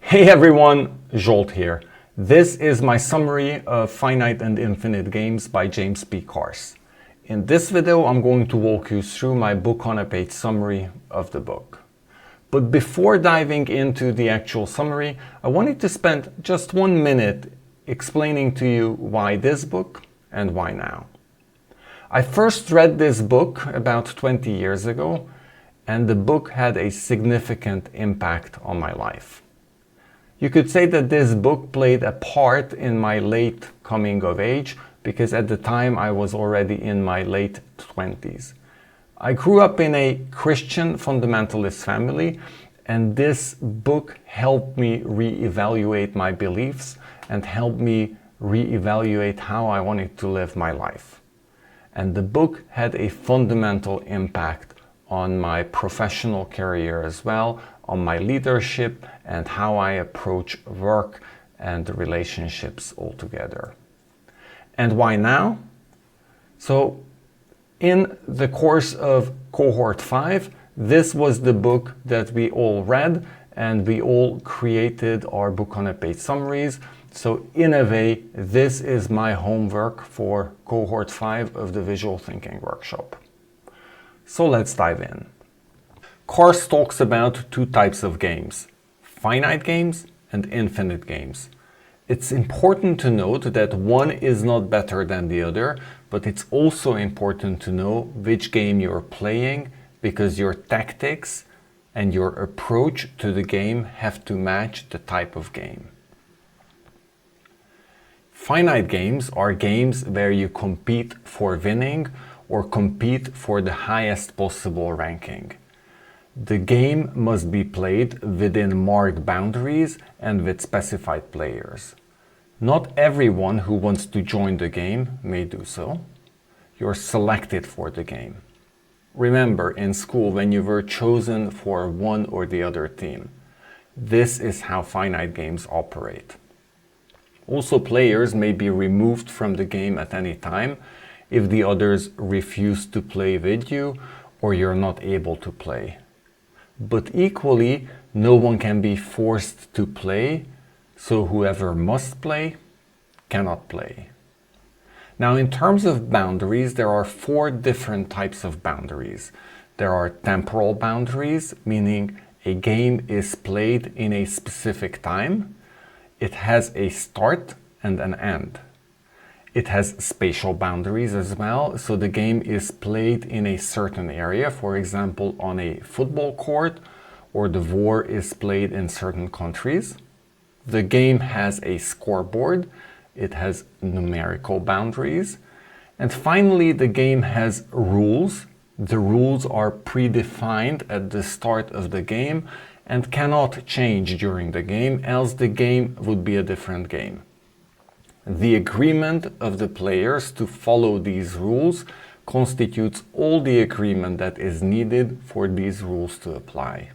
Hey everyone, Jolt here. This is my summary of Finite and Infinite Games by James P. Carse. In this video, I'm going to walk you through my book on a page summary of the book. But before diving into the actual summary, I wanted to spend just 1 minute explaining to you why this book and why now. I first read this book about 20 years ago, and the book had a significant impact on my life. You could say that this book played a part in my late coming of age because at the time I was already in my late 20s. I grew up in a Christian fundamentalist family, and this book helped me reevaluate my beliefs and helped me reevaluate how I wanted to live my life. And the book had a fundamental impact on my professional career as well, on my leadership and how I approach work and relationships altogether. And why now? So in the course of Cohort 5, this was the book that we all read and we all created our book on a page summaries. So in a way, this is my homework for Cohort 5 of the Visual Thinking Workshop. So let's dive in. Carse talks about two types of games, finite games and infinite games. It's important to note that one is not better than the other, but it's also important to know which game you're playing because your tactics and your approach to the game have to match the type of game. Finite games are games where you compete for winning or compete for the highest possible ranking. The game must be played within marked boundaries and with specified players. Not everyone who wants to join the game may do so. You're selected for the game. Remember in school when you were chosen for one or the other team. This is how finite games operate. Also, players may be removed from the game at any time if the others refuse to play with you or you're not able to play. But equally, no one can be forced to play, so whoever must play cannot play. Now, in terms of boundaries, there are 4 different types of boundaries. There are temporal boundaries, meaning a game is played in a specific time. It has a start and an end. It has spatial boundaries as well, so the game is played in a certain area, for example on a football court, or the war is played in certain countries. The game has a scoreboard, it has numerical boundaries, and finally the game has rules. The rules are predefined at the start of the game and cannot change during the game, else the game would be a different game. The agreement of the players to follow these rules constitutes all the agreement that is needed for these rules to apply.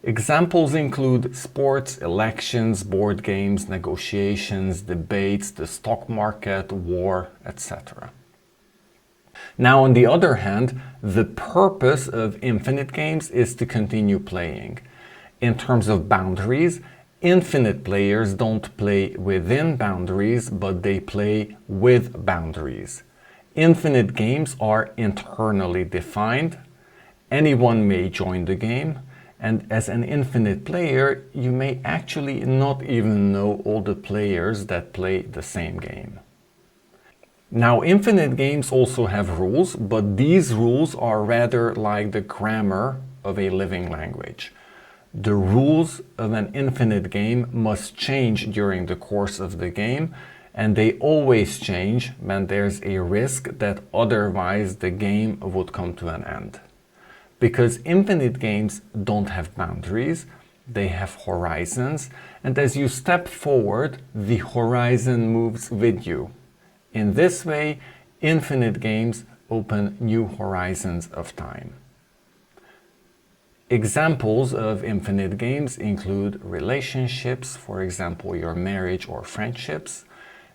Examples include sports, elections, board games, negotiations, debates, the stock market, war, etc. Now, on the other hand, the purpose of infinite games is to continue playing. In terms of boundaries, infinite players don't play within boundaries, but they play with boundaries. Infinite games are internally defined. Anyone may join the game, and as an infinite player, you may actually not even know all the players that play the same game. Now, infinite games also have rules, but these rules are rather like the grammar of a living language. The rules of an infinite game must change during the course of the game, and they always change when there's a risk that otherwise the game would come to an end. Because infinite games don't have boundaries, they have horizons, and as you step forward, the horizon moves with you. In this way, infinite games open new horizons of time. Examples of infinite games include relationships, for example, your marriage or friendships,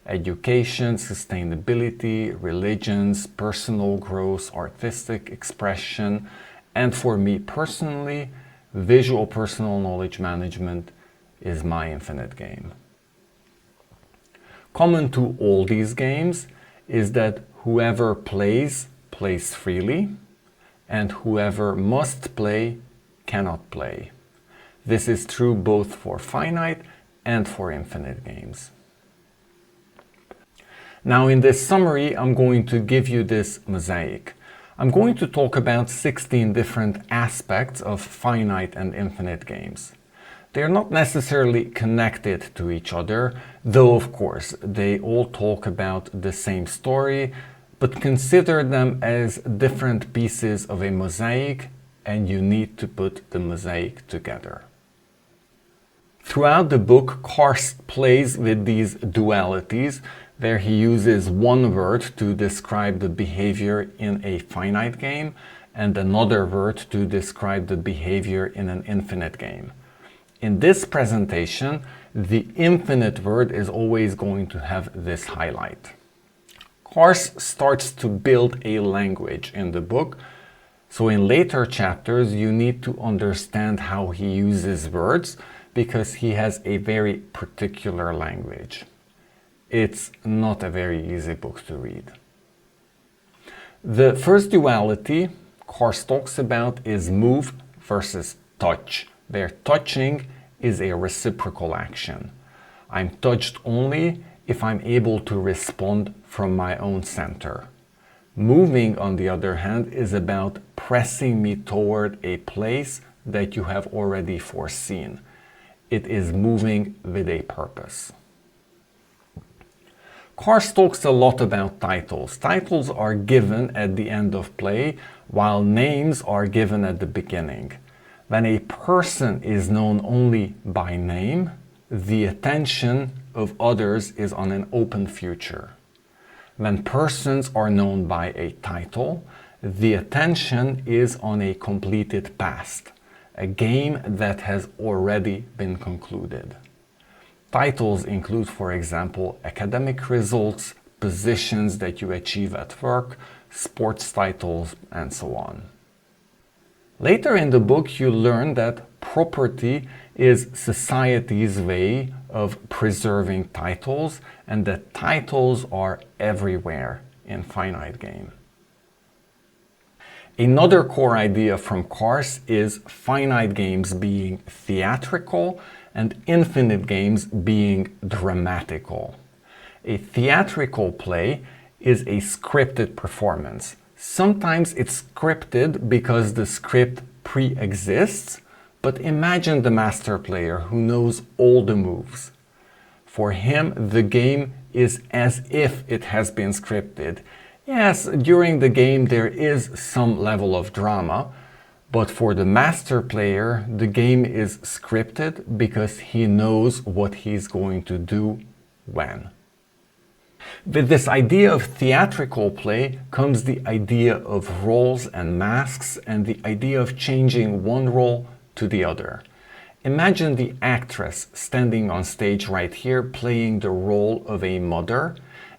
education, sustainability, religions, personal growth, artistic expression, and for me personally, visual personal knowledge management, is my infinite game. Common to all these games is that whoever plays, plays freely, and whoever must play, cannot play. This is true both for finite and for infinite games. Now in this summary, I'm going to give you this mosaic. I'm going to talk about 16 different aspects of finite and infinite games. They're not necessarily connected to each other, though of course they all talk about the same story, but consider them as different pieces of a mosaic, and you need to put the mosaic together. Throughout the book, Carse plays with these dualities, where he uses one word to describe the behavior in a finite game and another word to describe the behavior in an infinite game. In this presentation, the infinite word is always going to have this highlight. Carse starts to build a language in the book, so in later chapters you need to understand how he uses words because he has a very particular language. It's not a very easy book to read. The first duality Carse talks about is move versus touch, where touching is a reciprocal action. I'm touched only if I'm able to respond from my own center. Moving, on the other hand, is about pressing me toward a place that you have already foreseen. It is moving with a purpose. Carse talks a lot about titles. Titles are given at the end of play, while names are given at the beginning. When a person is known only by name, the attention of others is on an open future. When persons are known by a title, the attention is on a completed past, a game that has already been concluded. Titles include, for example, academic results, positions that you achieve at work, sports titles, and so on. Later in the book, you learn that property is society's way of preserving titles and that titles are everywhere in finite game. Another core idea from Carse is finite games being theatrical and infinite games being dramatical. A theatrical play is a scripted performance. Sometimes it's scripted because the script pre-exists, but imagine the master player who knows all the moves. For him, the game is as if it has been scripted. Yes, during the game there is some level of drama, but for the master player, the game is scripted because he knows what he's going to do when. With this idea of theatrical play comes the idea of roles and masks and the idea of changing one role to the other. Imagine the actress standing on stage right here playing the role of a mother,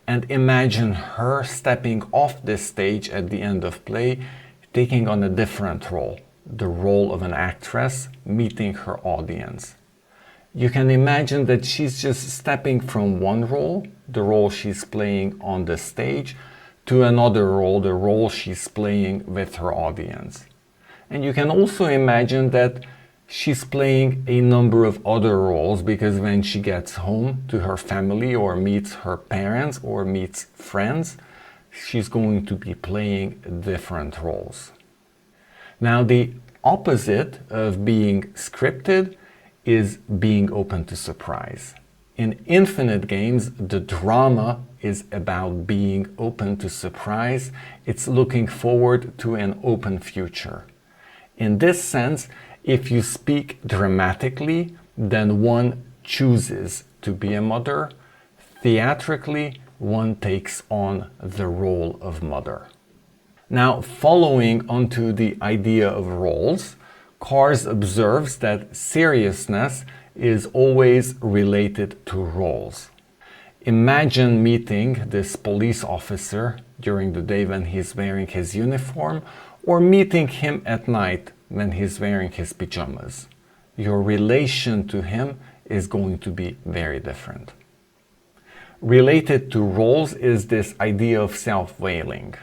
and imagine her stepping off this stage at the end of play, taking on a different role, the role of an actress meeting her audience. You can imagine that she's just stepping from one role, the role she's playing on the stage, to another role, the role she's playing with her audience. And you can also imagine that she's playing a number of other roles because when she gets home to her family or meets her parents or meets friends, she's going to be playing different roles. Now, the opposite of being scripted is being open to surprise. In infinite games, the drama is about being open to surprise. It's looking forward to an open future. In this sense, if you speak dramatically, then one chooses to be a mother. Theatrically, one takes on the role of mother. Now, following onto the idea of roles, Carse observes that seriousness is always related to roles. Imagine meeting this police officer during the day when he's wearing his uniform, or meeting him at night when he's wearing his pajamas. Your relation to him is going to be very different. Related to roles is this idea of self-veiling.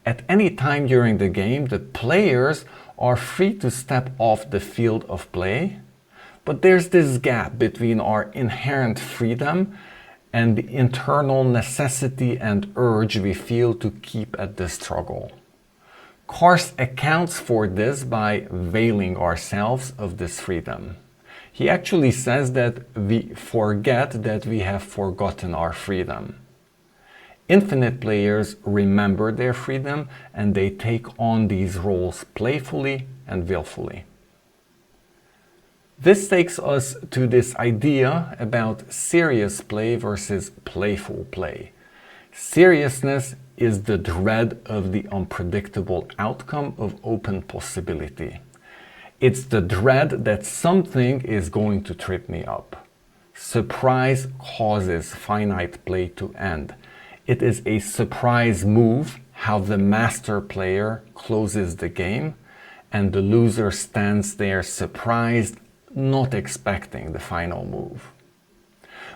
At any time during the game, the players are free to step off the field of play, but there's this gap between our inherent freedom and the internal necessity and urge we feel to keep at the struggle. Carse accounts for this by veiling ourselves of this freedom. He actually says that we forget that we have forgotten our freedom. Infinite players remember their freedom and they take on these roles playfully and willfully. This takes us to this idea about serious play versus playful play. Seriousness is the dread of the unpredictable outcome of open possibility. It's the dread that something is going to trip me up. Surprise causes finite play to end. It is a surprise move how the master player closes the game and the loser stands there surprised, not expecting the final move.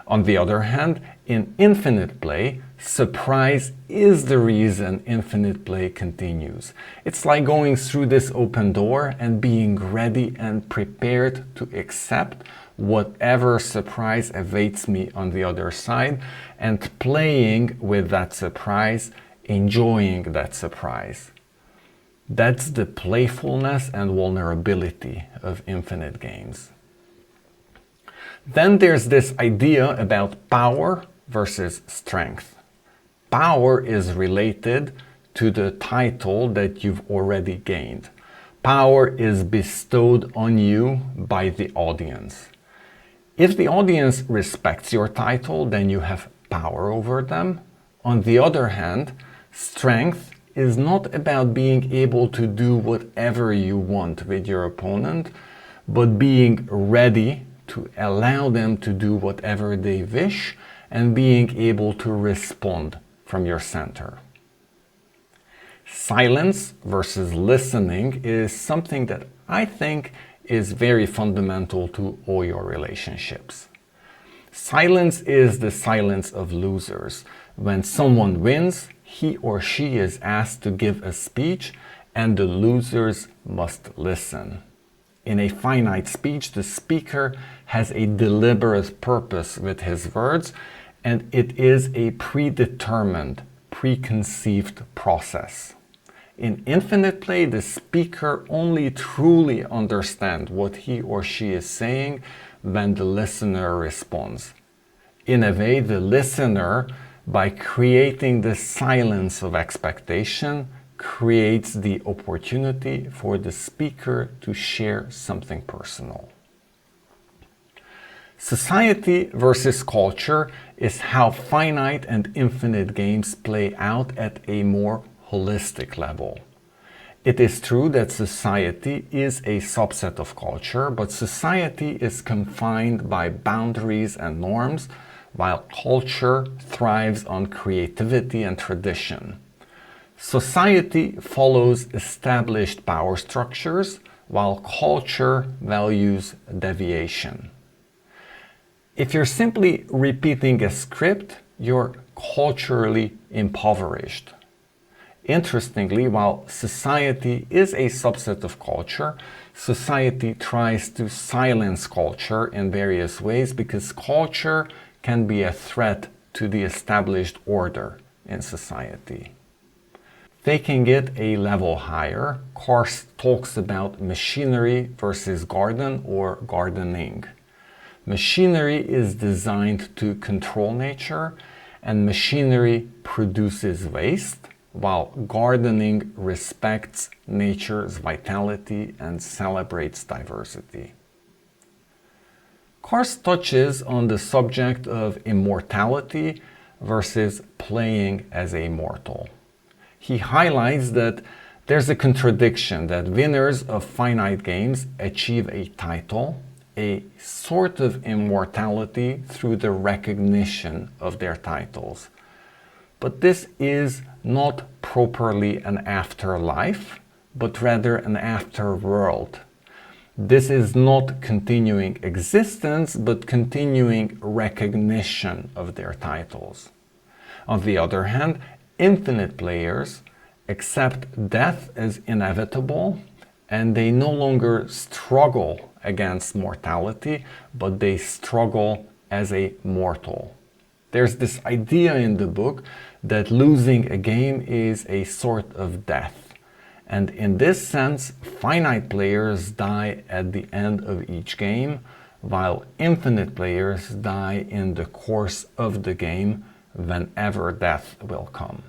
On the other hand, in infinite play, surprise is the reason infinite play continues. It's like going through this open door and being ready and prepared to accept whatever surprise awaits me on the other side and playing with that surprise, enjoying that surprise. That's the playfulness and vulnerability of infinite games. Then there's this idea about power versus strength. Power is related to the title that you've already gained. Power is bestowed on you by the audience. If the audience respects your title, then you have power over them. On the other hand, strength is not about being able to do whatever you want with your opponent, but being ready to allow them to do whatever they wish and being able to respond from your center. Silence versus listening is something that I think is very fundamental to all your relationships. Silence is the silence of losers. When someone wins, he or she is asked to give a speech and the losers must listen. In a finite speech, the speaker has a deliberate purpose with his words, and it is a predetermined, preconceived process. In infinite play, the speaker only truly understands what he or she is saying when the listener responds. In a way, the listener, by creating the silence of expectation, creates the opportunity for the speaker to share something personal. Society versus culture is how finite and infinite games play out at a more holistic level. It is true that society is a subset of culture, but society is confined by boundaries and norms, while culture thrives on creativity and tradition. Society follows established power structures, while culture values deviation. If you're simply repeating a script, you're culturally impoverished. Interestingly, while society is a subset of culture, society tries to silence culture in various ways because culture can be a threat to the established order in society. Taking it a level higher, Carse talks about machinery versus garden or gardening. Machinery is designed to control nature, and machinery produces waste, while gardening respects nature's vitality and celebrates diversity. Carse touches on the subject of immortality versus playing as a mortal. He highlights that there's a contradiction that winners of finite games achieve a title, a sort of immortality through the recognition of their titles. But this is not properly an afterlife, but rather an afterworld. This is not continuing existence, but continuing recognition of their titles. On the other hand, infinite players accept death as inevitable, and they no longer struggle against mortality, but they struggle as a mortal. There's this idea in the book that losing a game is a sort of death. And in this sense, finite players die at the end of each game, while infinite players die in the course of the game whenever death will come.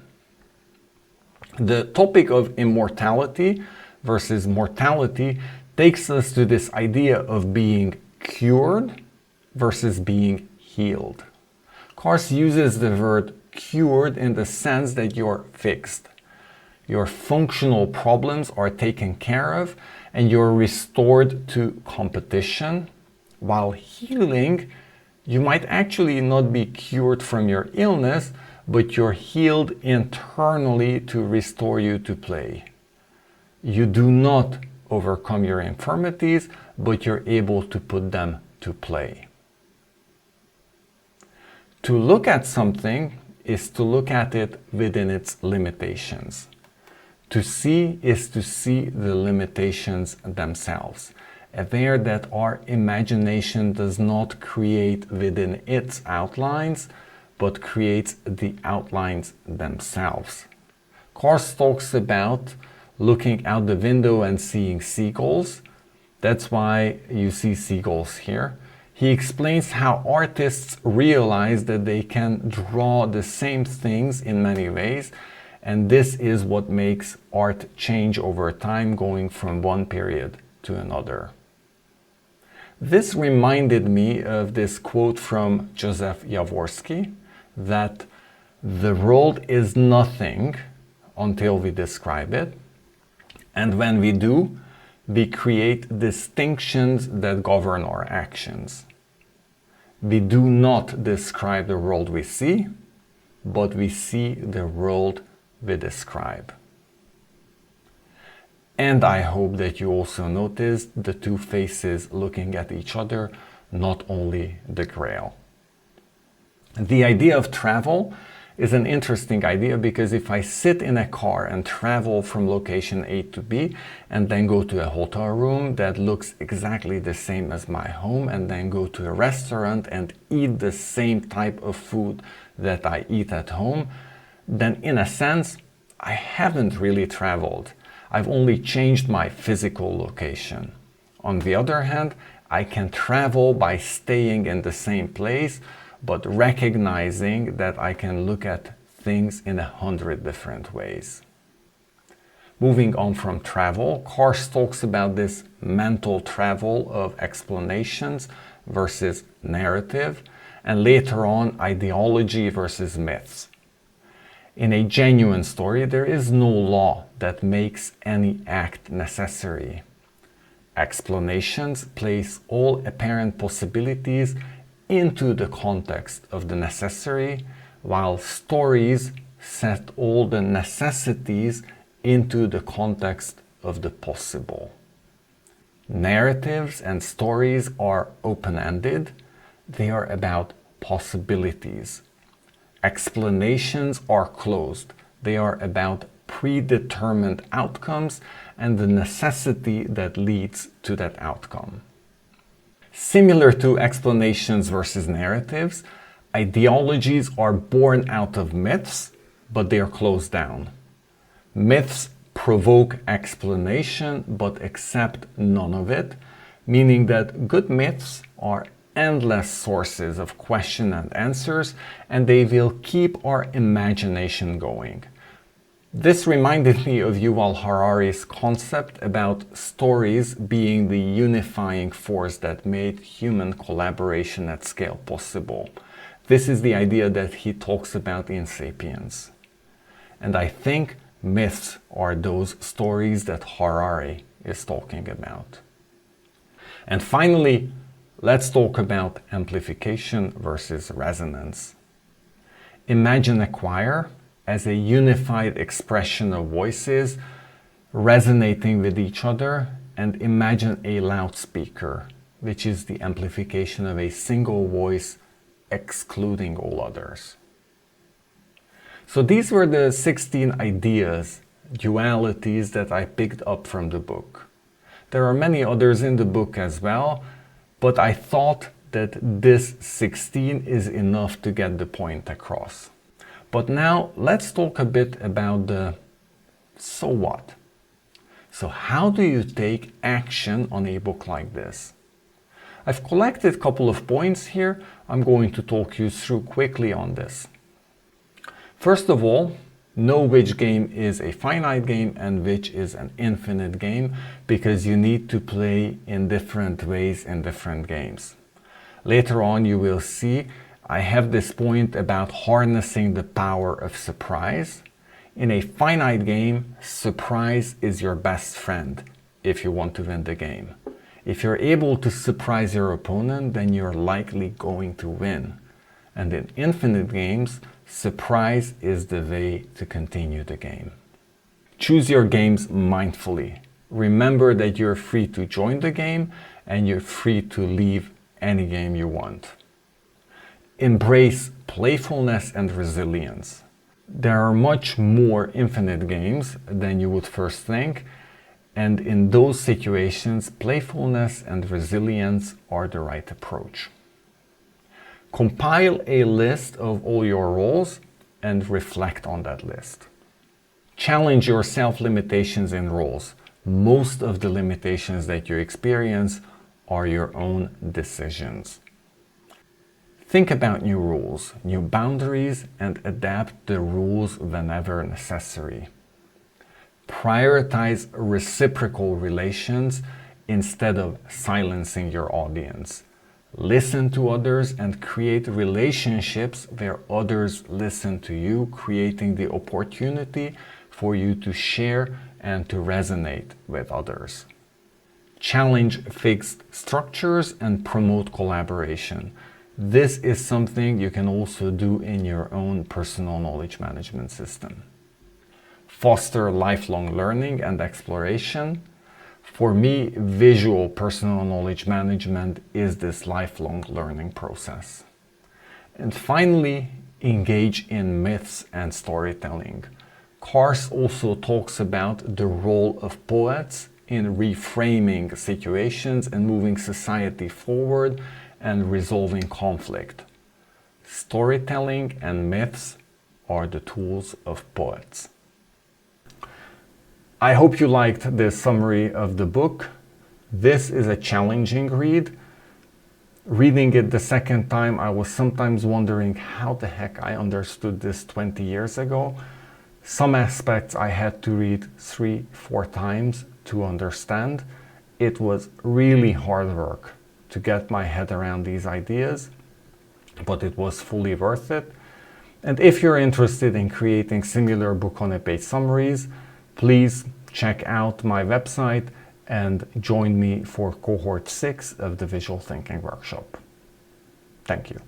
The topic of immortality versus mortality takes us to this idea of being cured versus being healed. Carse uses the word cured in the sense that you're fixed. Your functional problems are taken care of and you're restored to competition, while healing, you might actually not be cured from your illness, but you're healed internally to restore you to play. You do not overcome your infirmities, but you're able to put them to play. To look at something is to look at it within its limitations. To see is to see the limitations themselves, aware that our imagination does not create within its outlines, but creates the outlines themselves. Carse talks about looking out the window and seeing seagulls. That's why you see seagulls here. He explains how artists realize that they can draw the same things in many ways, and this is what makes art change over time, going from one period to another. This reminded me of this quote from Joseph Jaworski, that the world is nothing until we describe it, and when we do, we create distinctions that govern our actions. We do not describe the world we see, but we see the world we describe. And I hope that you also noticed the two faces looking at each other, not only the grail. The idea of travel is an interesting idea, because if I sit in a car and travel from location A to B and then go to a hotel room that looks exactly the same as my home, and then go to a restaurant and eat the same type of food that I eat at home, then in a sense, I haven't really traveled. I've only changed my physical location. On the other hand, I can travel by staying in the same place, but recognizing that I can look at things in 100 different ways. Moving on from travel, Carse talks about this mental travel of explanations versus narrative, and later on, ideology versus myths. In a genuine story, there is no law that makes any act necessary. Explanations place all apparent possibilities into the context of the necessary, while stories set all the necessities into the context of the possible. Narratives and stories are open-ended. They are about possibilities. Explanations are closed. They are about predetermined outcomes and the necessity that leads to that outcome. Similar to explanations versus narratives, ideologies are born out of myths, but they are closed down. Myths provoke explanation, but accept none of it, meaning that good myths are endless sources of question and answers, and they will keep our imagination going. This reminded me of Yuval Harari's concept about stories being the unifying force that made human collaboration at scale possible. This is the idea that he talks about in Sapiens. And I think myths are those stories that Harari is talking about. And finally, let's talk about amplification versus resonance. Imagine a choir as a unified expression of voices resonating with each other and imagine a loudspeaker, which is the amplification of a single voice excluding all others. So these were the 16 ideas, dualities that I picked up from the book. There are many others in the book as well, but I thought that this 16 is enough to get the point across. But now let's talk a bit about the so what. So how do you take action on a book like this? I've collected a couple of points here. I'm going to talk you through quickly on this. First of all, know which game is a finite game and which is an infinite game, because you need to play in different ways in different games. Later on you will see I have this point about harnessing the power of surprise. In a finite game, surprise is your best friend if you want to win the game. If you're able to surprise your opponent, then you're likely going to win. And in infinite games, surprise is the way to continue the game. Choose your games mindfully. Remember that you're free to join the game and you're free to leave any game you want. Embrace playfulness and resilience. There are much more infinite games than you would first think, and in those situations, playfulness and resilience are the right approach. Compile a list of all your roles and reflect on that list. Challenge your self-limitations in roles. Most of the limitations that you experience are your own decisions. Think about new rules, new boundaries, and adapt the rules whenever necessary. Prioritize reciprocal relations instead of silencing your audience. Listen to others and create relationships where others listen to you, creating the opportunity for you to share and to resonate with others. Challenge fixed structures and promote collaboration. This is something you can also do in your own personal knowledge management system. Foster lifelong learning and exploration. For me, visual personal knowledge management is this lifelong learning process. And finally, engage in myths and storytelling. Carse also talks about the role of poets in reframing situations and moving society forward and resolving conflict. Storytelling and myths are the tools of poets. I hope you liked this summary of the book. This is a challenging read. Reading it the second time, I was sometimes wondering how the heck I understood this 20 years ago. Some aspects I had to read 3-4 times to understand. It was really hard work to get my head around these ideas, but it was fully worth it. And if you're interested in creating similar book on a page summaries, please check out my website and join me for Cohort 6 of the Visual Thinking Workshop. Thank you.